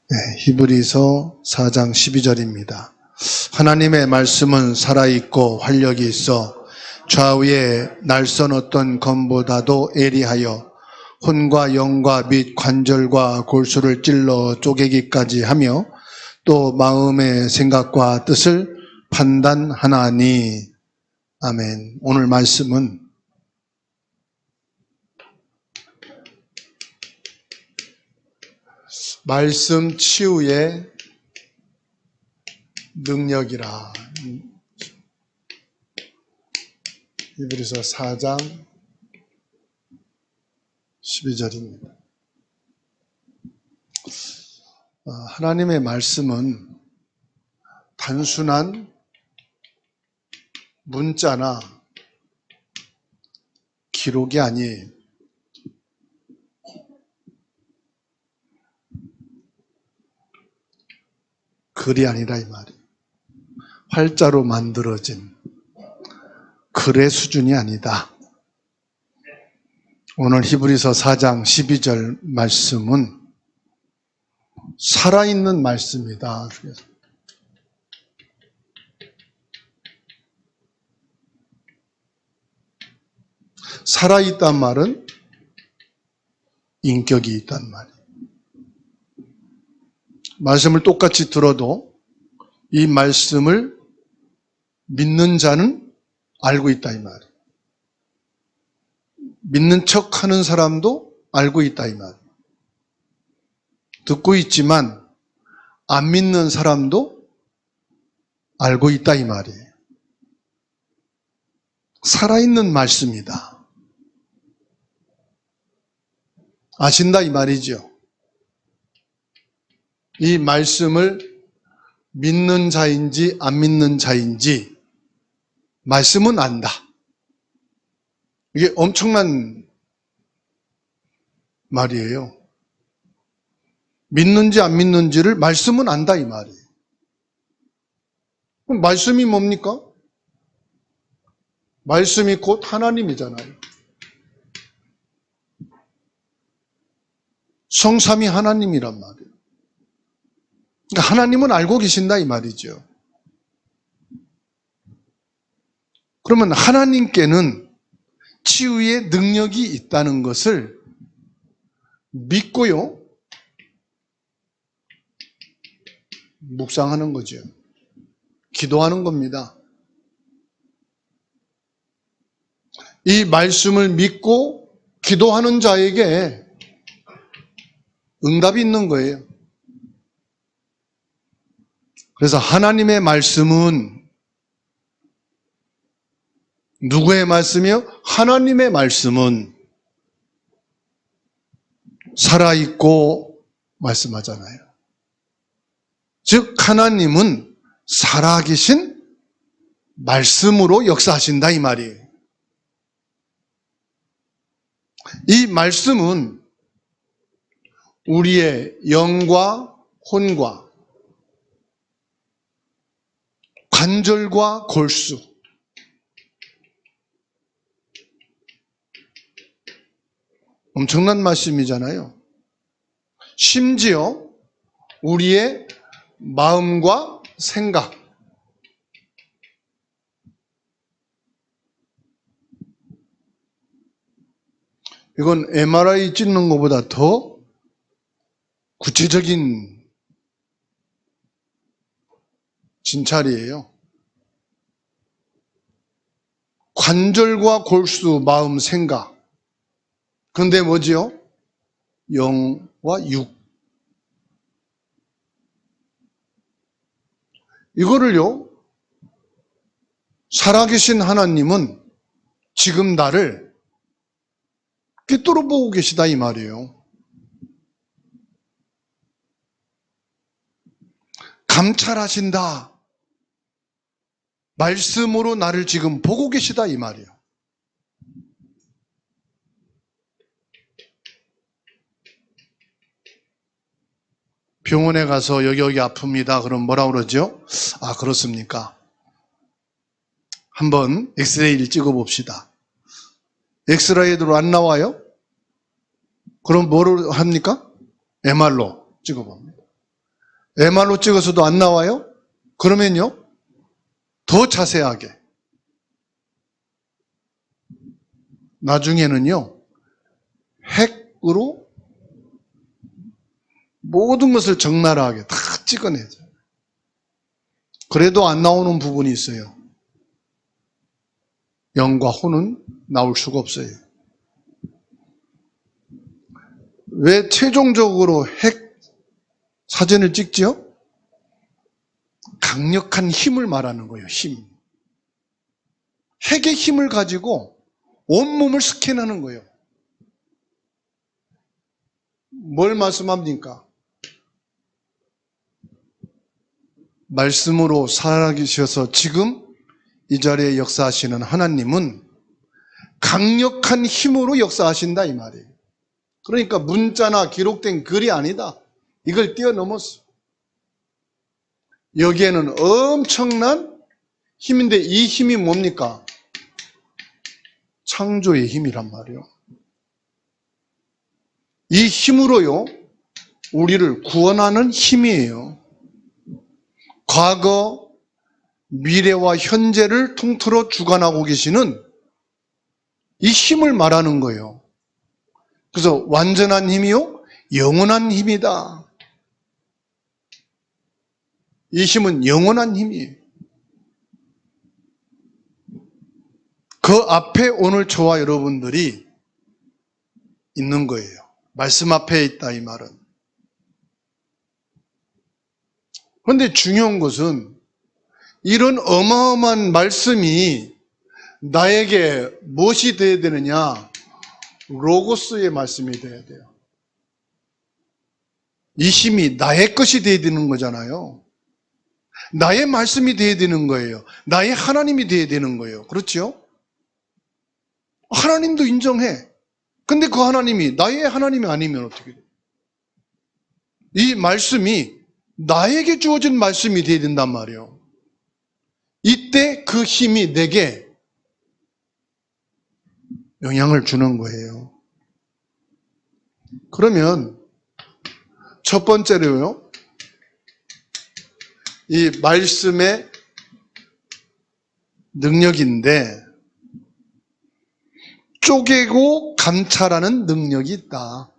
네, 히브리서 4장 12절입니다. 하나님의 말씀은 살아있고 활력이 있어 좌우에 날선 어떤 검보다도 예리하여 혼과 영과 및 관절과 골수를 찔러 쪼개기까지 하며 또 마음의 생각과 뜻을 판단하나니. 아멘. 오늘 말씀은 말씀 치유의 능력이라. 히브리서 4장 12절입니다. 하나님의 말씀은 단순한 문자나 기록이 아니에요. 글이 아니라 이 말이에요. 활자로 만들어진 글의 수준이 아니다. 오늘 히브리서 4장 12절 말씀은 살아있는 말씀이다. 살아있단 말은 인격이 있단 말이에요. 말씀을 똑같이 들어도 이 말씀을 믿는 자는 알고 있다 이 말이에요. 믿는 척하는 사람도 알고 있다 이 말이에요. 듣고 있지만 안 믿는 사람도 알고 있다 이 말이에요. 살아있는 말씀이다. 아신다 이 말이죠. 이 말씀을 믿는 자인지 안 믿는 자인지 말씀은 안다. 이게 엄청난 말이에요. 믿는지 안 믿는지를 말씀은 안다 이 말이에요. 그럼 말씀이 뭡니까? 말씀이 곧 하나님이잖아요. 성삼위 하나님이란 말이에요. 그러니까 하나님은 알고 계신다 이 말이죠. 그러면 하나님께는 치유의 능력이 있다는 것을 믿고요, 묵상하는 거죠. 기도하는 겁니다. 이 말씀을 믿고 기도하는 자에게 응답이 있는 거예요. 그래서 하나님의 말씀은 누구의 말씀이요? 하나님의 말씀은 살아있고 말씀하잖아요. 즉 하나님은 살아계신 말씀으로 역사하신다 이 말이에요. 이 말씀은 우리의 영과 혼과 관절과 골수, 엄청난 말씀이잖아요. 심지어 우리의 마음과 생각, 이건 MRI 찍는 것보다 더 구체적인 진찰이에요. 관절과 골수, 마음, 생각. 그런데 뭐지요? 영과 육. 이거를요, 살아계신 하나님은 지금 나를 꿰뚫어 보고 계시다 이 말이에요. 감찰하신다. 말씀으로 나를 지금 보고 계시다 이 말이에요. 병원에 가서 여기 아픕니다. 그럼 뭐라 그러죠? 아, 그렇습니까? 한번 엑스레이를 찍어봅시다. 엑스레이로 안 나와요? 그럼 뭐를 합니까? MR로 찍어봅니다. MR로 찍어서도 안 나와요? 그러면요, 더 자세하게. 나중에는요, 핵으로 모든 것을 적나라하게 다 찍어내죠. 그래도 안 나오는 부분이 있어요. 영과 혼은 나올 수가 없어요. 왜 최종적으로 핵 사진을 찍지요? 강력한 힘을 말하는 거예요. 힘. 핵의 힘을 가지고 온몸을 스캔하는 거예요. 뭘 말씀합니까? 말씀으로 살아계셔서 지금 이 자리에 역사하시는 하나님은 강력한 힘으로 역사하신다 이 말이에요. 그러니까 문자나 기록된 글이 아니다. 이걸 뛰어넘었어. 여기에는 엄청난 힘인데 이 힘이 뭡니까? 창조의 힘이란 말이에요. 이 힘으로요, 우리를 구원하는 힘이에요. 과거, 미래와 현재를 통틀어 주관하고 계시는 이 힘을 말하는 거예요. 그래서 완전한 힘이요, 영원한 힘이다. 이 힘은 영원한 힘이에요. 그 앞에 오늘 저와 여러분들이 있는 거예요. 말씀 앞에 있다 이 말은. 그런데 중요한 것은 이런 어마어마한 말씀이 나에게 무엇이 되어야 되느냐? 로고스의 말씀이 되어야 돼요. 이 힘이 나의 것이 되어야 되는 거잖아요. 나의 말씀이 되어야 되는 거예요. 나의 하나님이 되어야 되는 거예요. 그렇죠? 하나님도 인정해. 근데 그 하나님이 나의 하나님이 아니면 어떻게 돼요? 이 말씀이 나에게 주어진 말씀이 되어야 된단 말이에요. 이때 그 힘이 내게 영향을 주는 거예요. 그러면 첫 번째로요, 이 말씀의 능력인데 쪼개고 감찰하는 능력이 있다.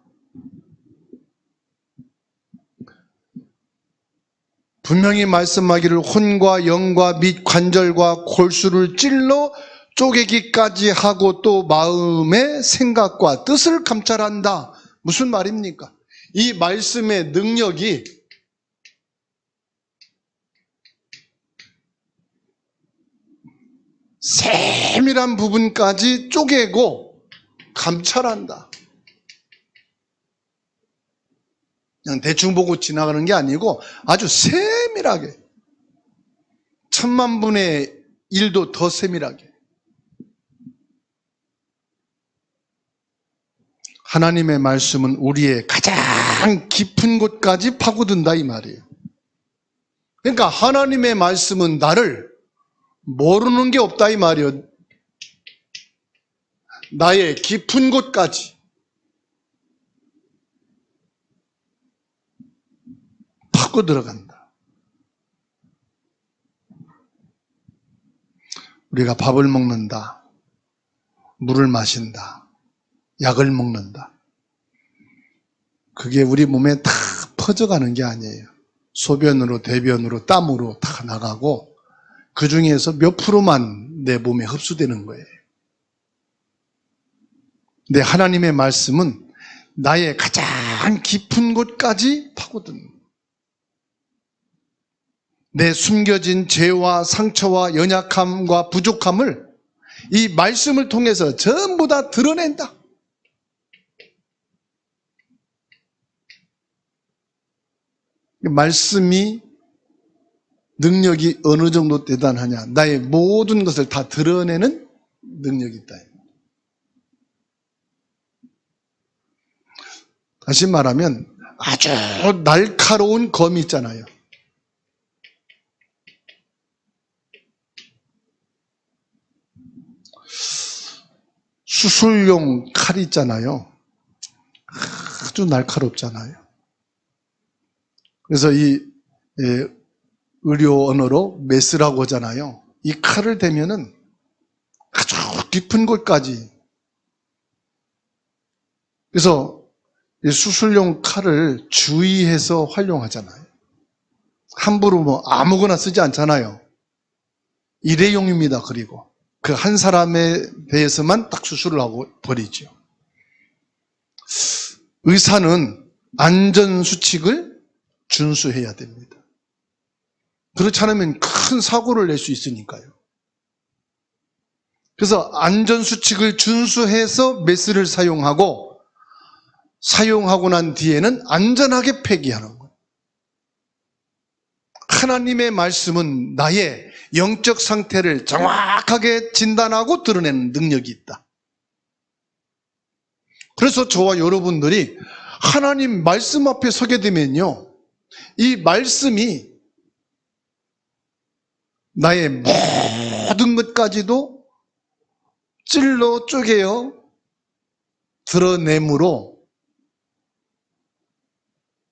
분명히 말씀하기를 혼과 영과 및 관절과 골수를 찔러 쪼개기까지 하고 또 마음의 생각과 뜻을 감찰한다. 무슨 말입니까? 이 말씀의 능력이 세밀한 부분까지 쪼개고 감찰한다. 그냥 대충 보고 지나가는 게 아니고 아주 세밀하게, 1000만분의 1도 더 세밀하게. 하나님의 말씀은 우리의 가장 깊은 곳까지 파고든다 이 말이에요. 그러니까 하나님의 말씀은 나를 모르는 게 없다 이 말이에요. 나의 깊은 곳까지 파고 들어간다. 우리가 밥을 먹는다, 물을 마신다, 약을 먹는다. 그게 우리 몸에 다 퍼져가는 게 아니에요. 소변으로, 대변으로, 땀으로 다 나가고 그 중에서 몇 프로만 내 몸에 흡수되는 거예요. 근데 하나님의 말씀은 나의 가장 깊은 곳까지 파고드는 거예요. 내 숨겨진 죄와 상처와 연약함과 부족함을 이 말씀을 통해서 전부 다 드러낸다. 말씀이 능력이 어느 정도 대단하냐? 나의 모든 것을 다 드러내는 능력이 있다. 다시 말하면 아주 날카로운 검이 있잖아요. 수술용 칼이 있잖아요. 아주 날카롭잖아요. 그래서 이 예, 의료 언어로 메스라고 하잖아요. 이 칼을 대면은 아주 깊은 곳까지. 그래서 수술용 칼을 주의해서 활용하잖아요. 함부로 뭐 아무거나 쓰지 않잖아요. 일회용입니다. 그리고 그 한 사람에 대해서만 딱 수술을 하고 버리죠. 의사는 안전수칙을 준수해야 됩니다. 그렇지 않으면 큰 사고를 낼 수 있으니까요. 그래서 안전수칙을 준수해서 메스를 사용하고 난 뒤에는 안전하게 폐기하는 거예요. 하나님의 말씀은 나의 영적 상태를 정확하게 진단하고 드러내는 능력이 있다. 그래서 저와 여러분들이 하나님 말씀 앞에 서게 되면요, 이 말씀이 나의 모든 것까지도 찔러 쪼개어 드러내므로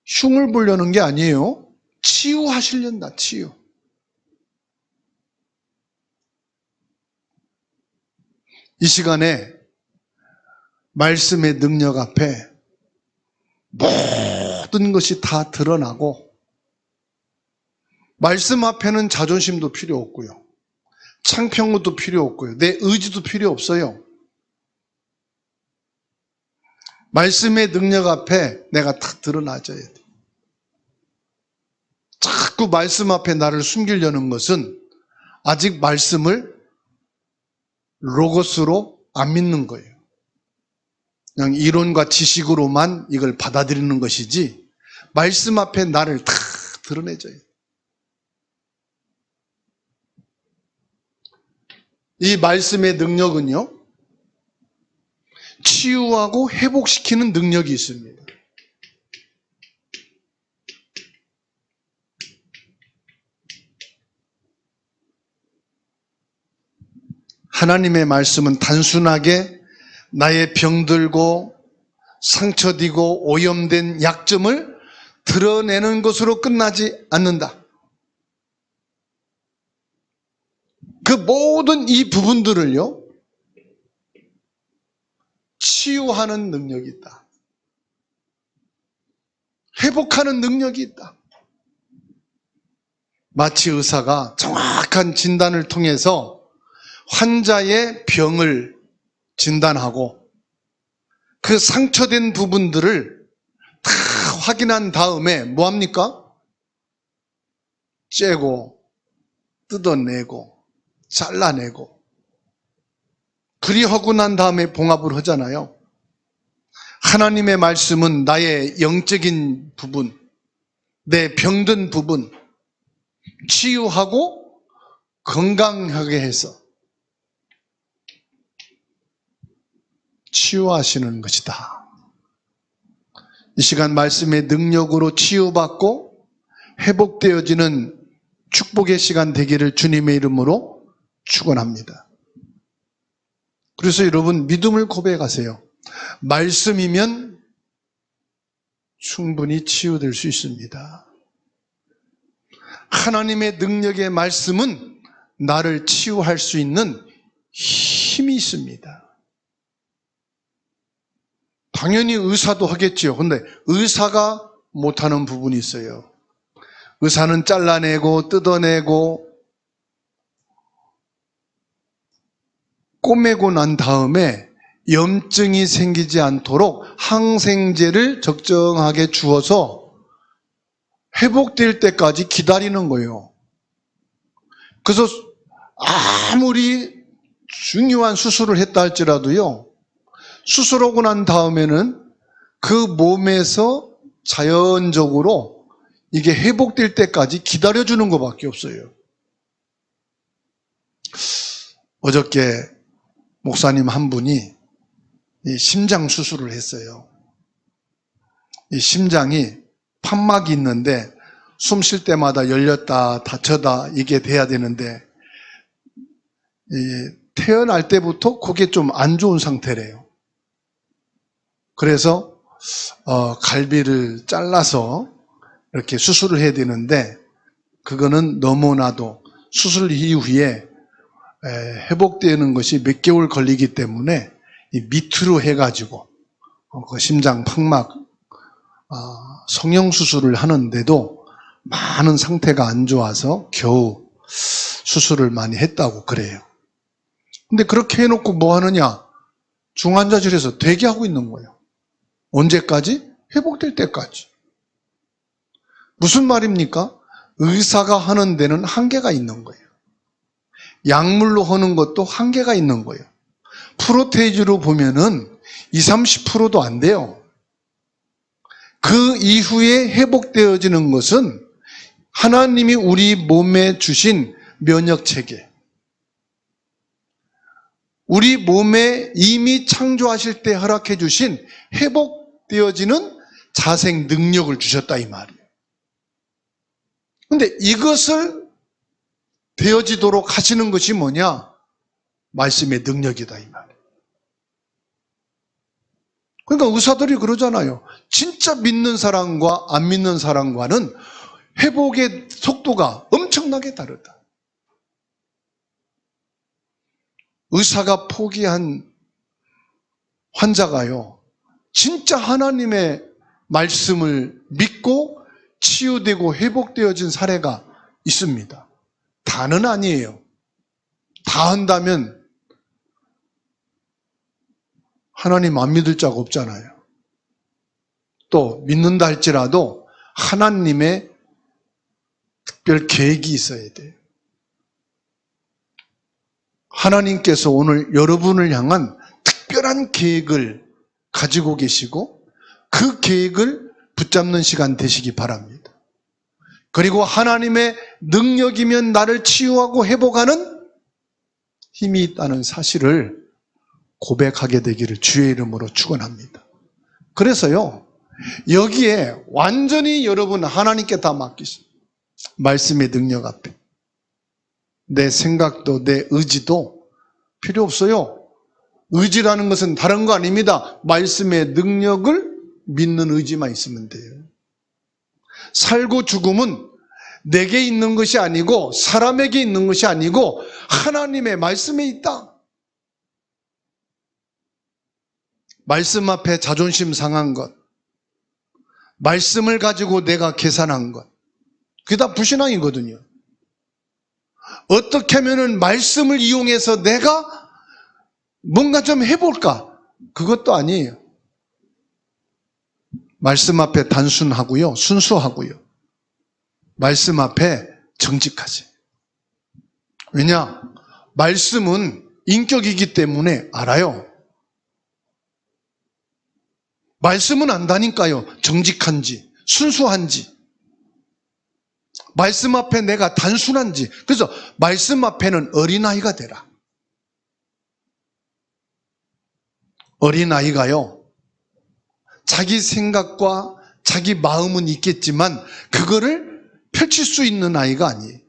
흉을 보려는 게 아니에요. 치유하시려다, 치유. 이 시간에 말씀의 능력 앞에 모든 것이 다 드러나고, 말씀 앞에는 자존심도 필요 없고요, 창피함도 필요 없고요, 내 의지도 필요 없어요. 말씀의 능력 앞에 내가 다 드러나져야 돼. 자꾸 말씀 앞에 나를 숨기려는 것은 아직 말씀을 로고스로 안 믿는 거예요. 그냥 이론과 지식으로만 이걸 받아들이는 것이지, 말씀 앞에 나를 다 드러내줘야 돼. 이 말씀의 능력은요, 치유하고 회복시키는 능력이 있습니다. 하나님의 말씀은 단순하게 나의 병들고 상처되고 오염된 약점을 드러내는 것으로 끝나지 않는다. 그 모든 이 부분들을요, 치유하는 능력이 있다. 회복하는 능력이 있다. 마치 의사가 정확한 진단을 통해서 환자의 병을 진단하고 그 상처된 부분들을 다 확인한 다음에 뭐합니까? 째고 뜯어내고 잘라내고 그리하고 난 다음에 봉합을 하잖아요. 하나님의 말씀은 나의 영적인 부분, 내 병든 부분 치유하고 건강하게 해서 치유하시는 것이다. 이 시간 말씀의 능력으로 치유받고 회복되어지는 축복의 시간 되기를 주님의 이름으로 축원합니다. 그래서 여러분, 믿음을 고백하세요. 말씀이면 충분히 치유될 수 있습니다. 하나님의 능력의 말씀은 나를 치유할 수 있는 힘이 있습니다. 당연히 의사도 하겠지요. 근데 의사가 못하는 부분이 있어요. 의사는 잘라내고 뜯어내고 꼬매고 난 다음에 염증이 생기지 않도록 항생제를 적정하게 주어서 회복될 때까지 기다리는 거예요. 그래서 아무리 중요한 수술을 했다 할지라도요, 수술하고 난 다음에는 그 몸에서 자연적으로 이게 회복될 때까지 기다려주는 것밖에 없어요. 어저께 목사님 한 분이 이 심장 수술을 했어요. 이 심장이 판막이 있는데 숨 쉴 때마다 열렸다 닫혔다 이게 돼야 되는데 태어날 때부터 그게 좀 안 좋은 상태래요. 그래서 갈비를 잘라서 이렇게 수술을 해야 되는데 그거는 너무나도 수술 이후에 회복되는 것이 몇 개월 걸리기 때문에 이 밑으로 해가지고 그 심장 판막 성형수술을 하는데도 많은 상태가 안 좋아서 겨우 수술을 많이 했다고 그래요. 근데 그렇게 해놓고 뭐 하느냐? 중환자실에서 대기하고 있는 거예요. 언제까지? 회복될 때까지. 무슨 말입니까? 의사가 하는 데는 한계가 있는 거예요. 약물로 하는 것도 한계가 있는 거예요. 프로테이즈로 보면은 20, 30%도 안 돼요. 그 이후에 회복되어지는 것은 하나님이 우리 몸에 주신 면역체계, 우리 몸에 이미 창조하실 때 허락해 주신 회복되어지는 자생 능력을 주셨다 이 말이에요. 근데 이것을 되어지도록 하시는 것이 뭐냐? 말씀의 능력이다 이 말이에요. 그러니까 의사들이 그러잖아요. 진짜 믿는 사람과 안 믿는 사람과는 회복의 속도가 엄청나게 다르다. 의사가 포기한 환자가요, 진짜 하나님의 말씀을 믿고 치유되고 회복되어진 사례가 있습니다. 다는 아니에요. 다 한다면 하나님 안 믿을 자가 없잖아요. 또 믿는다 할지라도 하나님의 특별 계획이 있어야 돼요. 하나님께서 오늘 여러분을 향한 특별한 계획을 가지고 계시고 그 계획을 붙잡는 시간 되시기 바랍니다. 그리고 하나님의 능력이면 나를 치유하고 회복하는 힘이 있다는 사실을 고백하게 되기를 주의 이름으로 축원합니다. 그래서요, 여기에 완전히 여러분 하나님께 다 맡기십시오. 말씀의 능력 앞에 내 생각도 내 의지도 필요 없어요. 의지라는 것은 다른 거 아닙니다. 말씀의 능력을 믿는 의지만 있으면 돼요. 살고 죽음은 내게 있는 것이 아니고 사람에게 있는 것이 아니고 하나님의 말씀에 있다. 말씀 앞에 자존심 상한 것, 말씀을 가지고 내가 계산한 것, 그게 다 불신앙이거든요. 어떻게 하면은 말씀을 이용해서 내가 뭔가 좀 해볼까? 그것도 아니에요. 말씀 앞에 단순하고요, 순수하고요. 말씀 앞에 정직하세요. 왜냐? 말씀은 인격이기 때문에 알아요. 말씀은 안다니까요. 정직한지, 순수한지. 말씀 앞에 내가 단순한지. 그래서 말씀 앞에는 어린아이가 되라. 어린아이가요, 자기 생각과 자기 마음은 있겠지만 그거를 펼칠 수 있는 아이가 아니에요.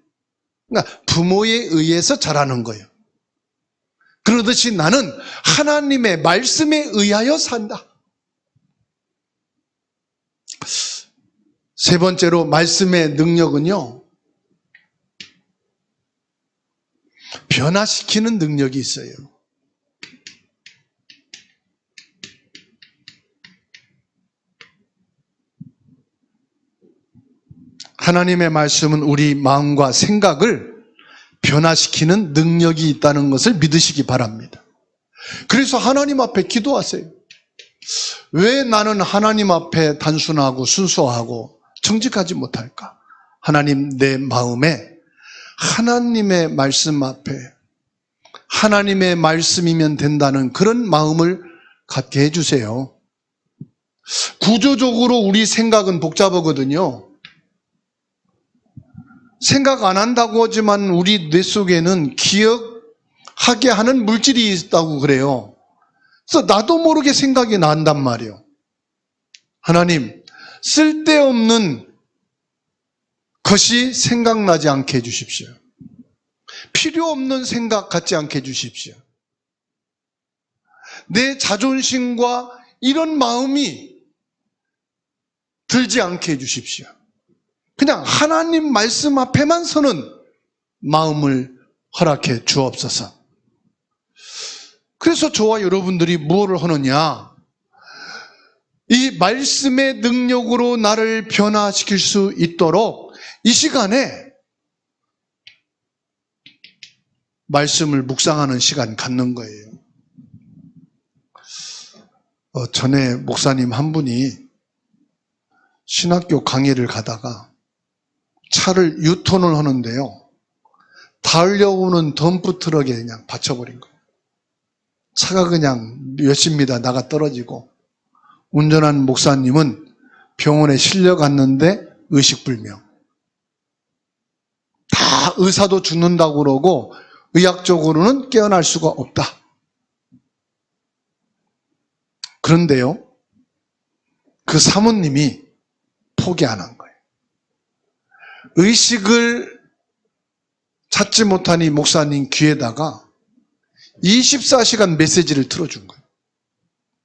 그러니까 부모에 의해서 자라는 거예요. 그러듯이 나는 하나님의 말씀에 의하여 산다. 세 번째로 말씀의 능력은요, 변화시키는 능력이 있어요. 하나님의 말씀은 우리 마음과 생각을 변화시키는 능력이 있다는 것을 믿으시기 바랍니다. 그래서 하나님 앞에 기도하세요. 왜 나는 하나님 앞에 단순하고 순수하고 정직하지 못할까? 하나님, 내 마음에 하나님의 말씀 앞에 하나님의 말씀이면 된다는 그런 마음을 갖게 해주세요. 구조적으로 우리 생각은 복잡하거든요. 생각 안 한다고 하지만 우리 뇌 속에는 기억하게 하는 물질이 있다고 그래요. 그래서 나도 모르게 생각이 난단 말이에요. 하나님, 쓸데없는 것이 생각나지 않게 해주십시오. 필요 없는 생각 갖지 않게 해주십시오. 내 자존심과 이런 마음이 들지 않게 해주십시오. 그냥 하나님 말씀 앞에만 서는 마음을 허락해 주옵소서. 그래서 저와 여러분들이 무엇을 하느냐? 이 말씀의 능력으로 나를 변화시킬 수 있도록 이 시간에 말씀을 묵상하는 시간 갖는 거예요. 전에 목사님 한 분이 신학교 강의를 가다가 차를 유턴을 하는데요. 달려오는 덤프 트럭에 그냥 받쳐버린 거예요. 차가 그냥 몇십 미터 나가 떨어지고 운전한 목사님은 병원에 실려갔는데 의식불명. 다 의사도 죽는다고 그러고 의학적으로는 깨어날 수가 없다. 그런데요, 그 사모님이 포기 안 한 거예요. 의식을 찾지 못하니 목사님 귀에다가 24시간 메시지를 틀어준 거예요.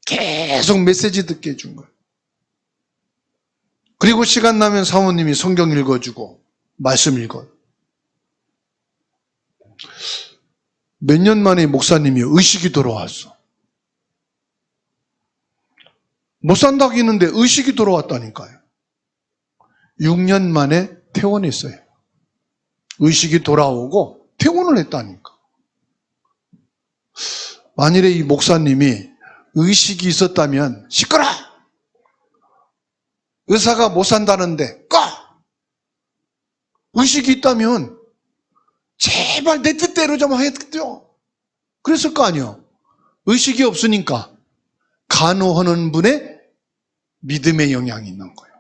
계속 메시지 듣게 해준 거예요. 그리고 시간 나면 사모님이 성경 읽어주고 말씀 읽어요. 몇 년 만에 목사님이 의식이 돌아왔어. 못 산다고 했는데 의식이 돌아왔다니까요. 6년 만에 퇴원했어요. 의식이 돌아오고 퇴원을 했다니까. 만일에 이 목사님이 의식이 있었다면 시끄러! 의사가 못 산다는데 꺼! 의식이 있다면 제발 내 뜻대로 좀 해줘. 그랬을 거 아니에요. 의식이 없으니까 간호하는 분의 믿음의 영향이 있는 거예요.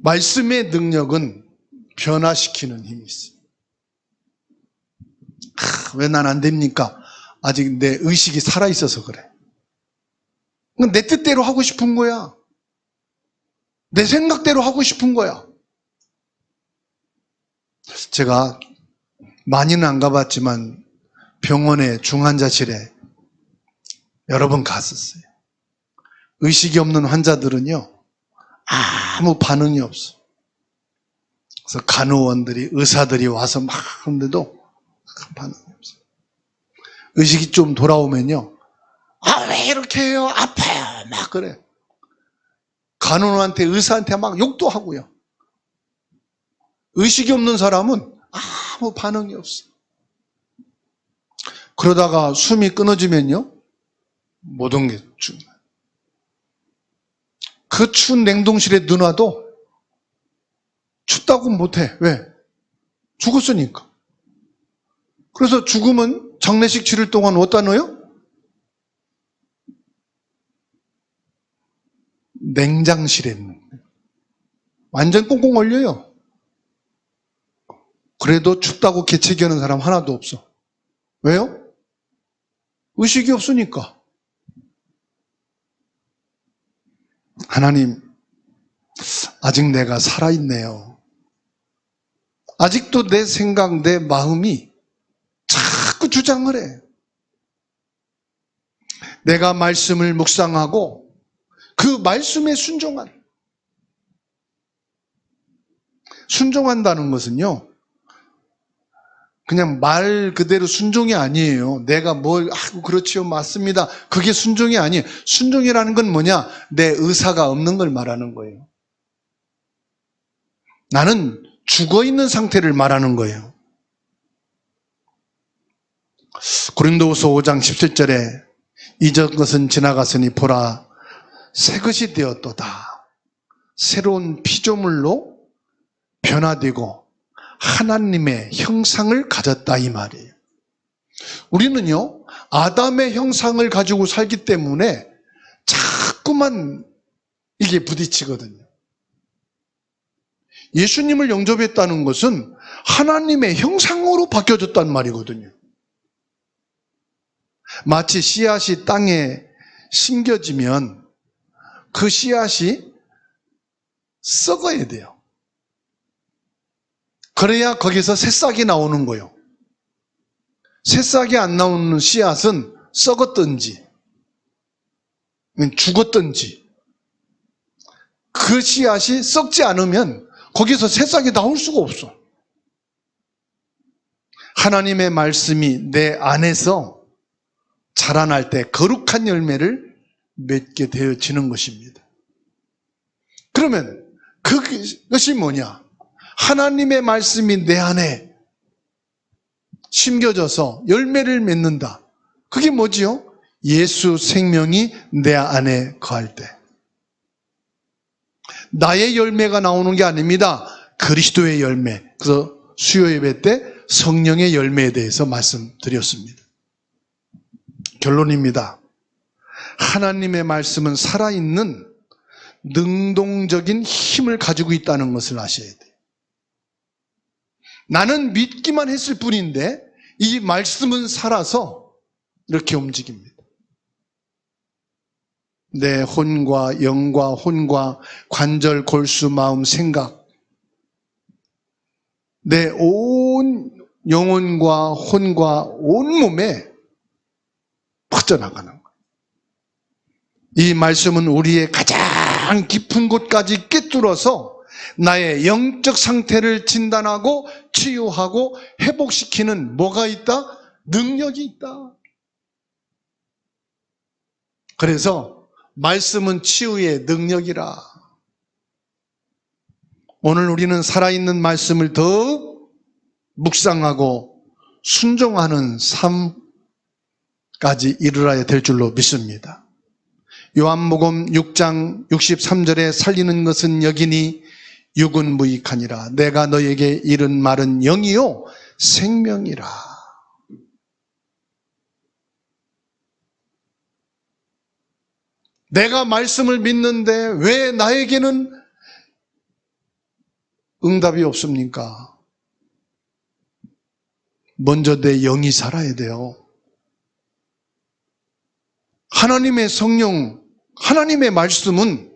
말씀의 능력은 변화시키는 힘이 있어요. 왜 난 안 됩니까? 아직 내 의식이 살아있어서 그래. 내 뜻대로 하고 싶은 거야. 내 생각대로 하고 싶은 거야. 제가 많이는 안 가봤지만 병원의 중환자실에 여러 번 갔었어요. 의식이 없는 환자들은요, 아무 반응이 없어. 그래서 간호원들이, 의사들이 와서 막 하는데도 반응이 없어요. 의식이 좀 돌아오면요, 왜 이렇게 해요? 아파요. 막 그래. 간호원한테, 의사한테 막 욕도 하고요. 의식이 없는 사람은 아무 반응이 없어. 그러다가 숨이 끊어지면요, 모든 게 죽어요. 그 추운 냉동실에 넣어놔도 춥다고 못해. 왜? 죽었으니까. 그래서 죽으면 장례식 치를 동안 어디다 넣어요? 냉장실에 넣는 거예요. 완전 꽁꽁 얼려요. 그래도 춥다고 개체기하는 사람 하나도 없어. 왜요? 의식이 없으니까. 하나님, 아직 내가 살아있네요. 아직도 내 생각, 내 마음이 자꾸 주장을 해. 내가 말씀을 묵상하고 그 말씀에 순종한다는 것은요, 그냥 말 그대로 순종이 아니에요. 내가 뭘 하고 그렇지요, 맞습니다. 그게 순종이 아니에요. 순종이라는 건 뭐냐? 내 의사가 없는 걸 말하는 거예요. 나는 죽어있는 상태를 말하는 거예요. 고린도후서 5장 17절에 이전 것은 지나갔으니 보라 새 것이 되었도다. 새로운 피조물로 변화되고 하나님의 형상을 가졌다, 이 말이에요. 우리는요, 아담의 형상을 가지고 살기 때문에 자꾸만 이게 부딪히거든요. 예수님을 영접했다는 것은 하나님의 형상으로 바뀌어졌단 말이거든요. 마치 씨앗이 땅에 심겨지면 그 씨앗이 썩어야 돼요. 그래야 거기서 새싹이 나오는 거예요. 새싹이 안 나오는 씨앗은 썩었든지 죽었든지 그 씨앗이 썩지 않으면 거기서 새싹이 나올 수가 없어. 하나님의 말씀이 내 안에서 자라날 때 거룩한 열매를 맺게 되어지는 것입니다. 그러면 그것이 뭐냐? 하나님의 말씀이 내 안에 심겨져서 열매를 맺는다. 그게 뭐지요? 예수 생명이 내 안에 거할 때. 나의 열매가 나오는 게 아닙니다. 그리스도의 열매. 그래서 수요 예배 때 성령의 열매에 대해서 말씀드렸습니다. 결론입니다. 하나님의 말씀은 살아있는 능동적인 힘을 가지고 있다는 것을 아셔야 돼요. 나는 믿기만 했을 뿐인데 이 말씀은 살아서 이렇게 움직입니다. 내 혼과 영과 혼과 관절, 골수, 마음, 생각, 내 온 영혼과 혼과 온 몸에 퍼져나가는 거예요. 이 말씀은 우리의 가장 깊은 곳까지 꿰뚫어서 나의 영적 상태를 진단하고 치유하고 회복시키는 뭐가 있다? 능력이 있다. 그래서 말씀은 치유의 능력이라. 오늘 우리는 살아있는 말씀을 더욱 묵상하고 순종하는 삶까지 이르러야 될 줄로 믿습니다. 요한복음 6장 63절에 살리는 것은 여기니 육은 무익하니라. 내가 너에게 이른 말은 영이요 생명이라. 내가 말씀을 믿는데 왜 나에게는 응답이 없습니까? 먼저 내 영이 살아야 돼요. 하나님의 성령, 하나님의 말씀은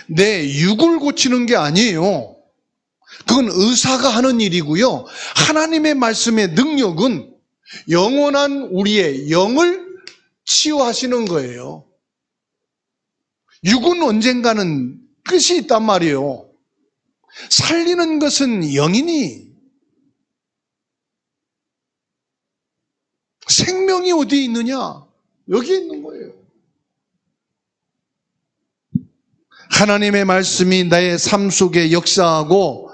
내 육을 고치는 게 아니에요. 그건 의사가 하는 일이고요. 하나님의 말씀의 능력은 영원한 우리의 영을 치유하시는 거예요. 육은 언젠가는 끝이 있단 말이에요. 살리는 것은 영이니 생명이 어디에 있느냐? 여기에 있는 거예요. 하나님의 말씀이 나의 삶 속에 역사하고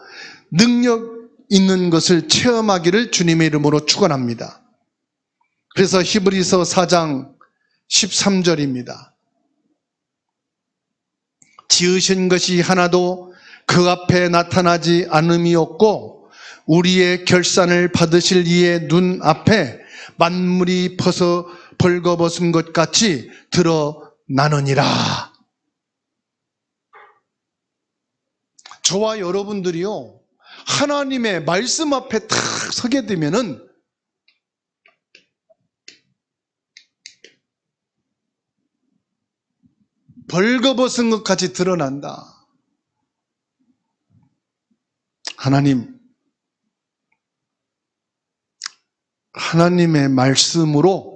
능력 있는 것을 체험하기를 주님의 이름으로 축원합니다. 그래서 히브리서 4장 13절입니다. 지으신 것이 하나도 그 앞에 나타나지 않음이 없고 우리의 결산을 받으실 이의 눈 앞에 만물이 벌거벗은 것 같이 드러나느니라. 저와 여러분들이요, 하나님의 말씀 앞에 탁 서게 되면은 벌거벗은 것 같이 드러난다. 하나님의 말씀으로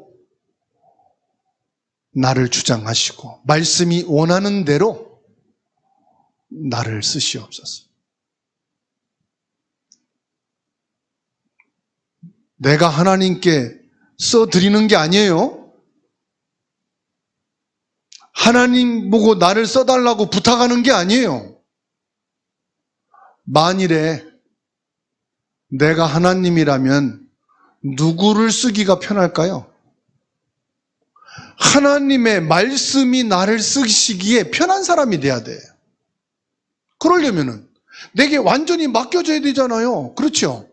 나를 주장하시고 말씀이 원하는 대로 나를 쓰시옵소서. 내가 하나님께 써드리는 게 아니에요. 하나님 보고 나를 써달라고 부탁하는 게 아니에요. 만일에 내가 하나님이라면 누구를 쓰기가 편할까요? 하나님의 말씀이 나를 쓰시기에 편한 사람이 돼야 돼. 그러려면은 내게 완전히 맡겨져야 되잖아요. 그렇죠?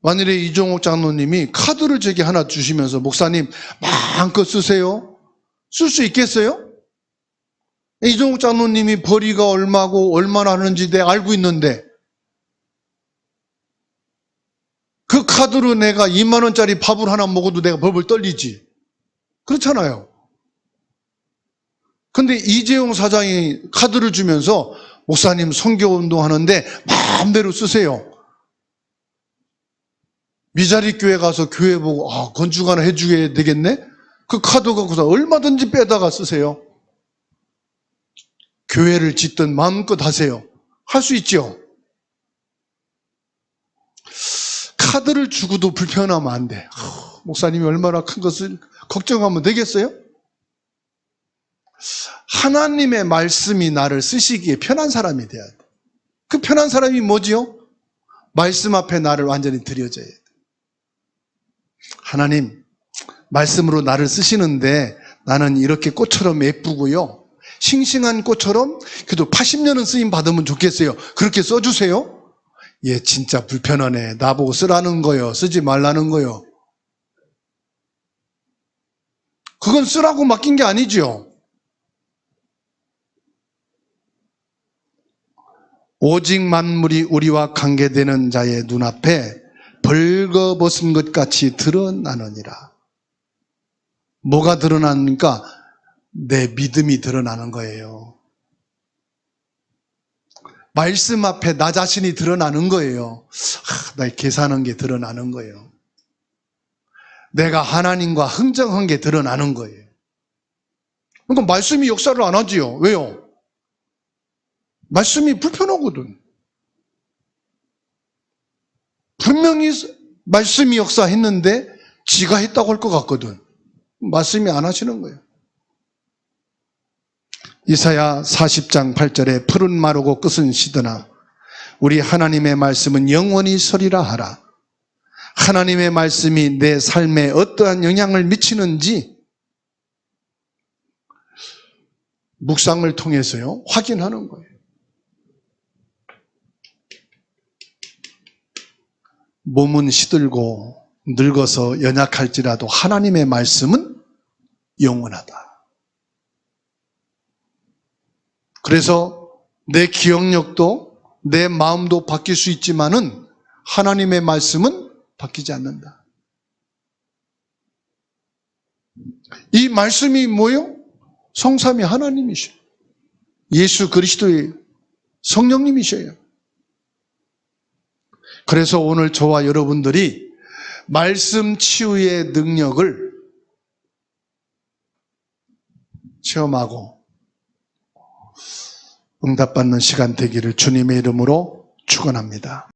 만일에 이종옥 장로님이 카드를 제게 하나 주시면서 목사님 마음껏 쓰세요. 쓸 수 있겠어요? 이종옥 장로님이 벌이가 얼마고 얼마나 하는지 내가 알고 있는데 그 카드로 내가 2만 원짜리 밥을 하나 먹어도 내가 벌벌 떨리지. 그렇잖아요. 근데 이재용 사장이 카드를 주면서 목사님 선교운동 하는데 마음대로 쓰세요. 미자리 교회 가서 교회 보고 건축 하나 해주게 되겠네? 그 카드 갖고서 얼마든지 빼다가 쓰세요. 교회를 짓든 마음껏 하세요. 할 수 있죠. 카드를 주고도 불편하면 안 돼. 목사님이 얼마나 큰 것을 걱정하면 되겠어요? 하나님의 말씀이 나를 쓰시기에 편한 사람이 돼야 돼. 그 편한 사람이 뭐지요? 말씀 앞에 나를 완전히 드려줘야 돼. 하나님, 말씀으로 나를 쓰시는데 나는 이렇게 꽃처럼 예쁘고요. 싱싱한 꽃처럼 그래도 80년은 쓰임 받으면 좋겠어요. 그렇게 써주세요. 얘 진짜 불편하네. 나보고 쓰라는 거요. 쓰지 말라는 거요. 그건 쓰라고 맡긴 게 아니죠. 오직 만물이 우리와 관계되는 자의 눈앞에 벌거벗은 것 같이 드러나느니라. 뭐가 드러나니까 내 믿음이 드러나는 거예요. 말씀 앞에 나 자신이 드러나는 거예요. 나의 계산한 게 드러나는 거예요. 내가 하나님과 흥정한 게 드러나는 거예요. 그러니까 말씀이 역사를 안 하지요. 왜요? 말씀이 불편하거든. 분명히 말씀이 역사했는데 지가 했다고 할 것 같거든. 말씀이 안 하시는 거예요. 이사야 40장 8절에 풀은 마르고 끝은 시드나 우리 하나님의 말씀은 영원히 서리라 하라. 하나님의 말씀이 내 삶에 어떠한 영향을 미치는지 묵상을 통해서요 확인하는 거예요. 몸은 시들고 늙어서 연약할지라도 하나님의 말씀은 영원하다. 그래서 내 기억력도 내 마음도 바뀔 수 있지만은 하나님의 말씀은 바뀌지 않는다. 이 말씀이 뭐예요? 성삼위 하나님이셔요. 예수 그리스도의 성령님이셔요. 그래서 오늘 저와 여러분들이 말씀 치유의 능력을 체험하고 응답받는 시간 되기를 주님의 이름으로 축원합니다.